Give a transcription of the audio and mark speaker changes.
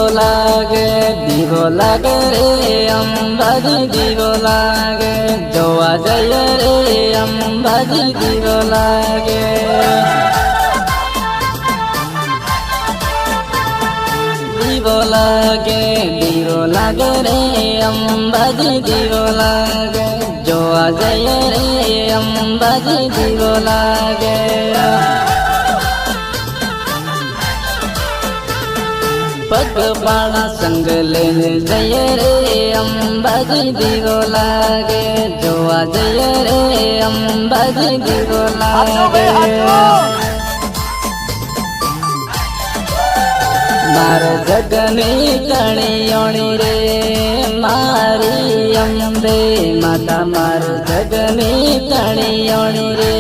Speaker 1: દીવો લાગે રે અંબાજી દીવો લાગે જોવા જઈએ રે અંબાજી દીવો લાગે દીવો લાગે રે અંબાજી દીવો લાગે જોવા જઈએ રે અંબાજી દીવો લાગે પગપાળા સંગ લઈને જઈએ રે અંબાજી દીવો લાગે જોવા જઈએ રે અંબાજી દીવો લાગે મારે જગની કણિયોણી રે મારી અંબે માતા મારે જગની કણિયોણી રે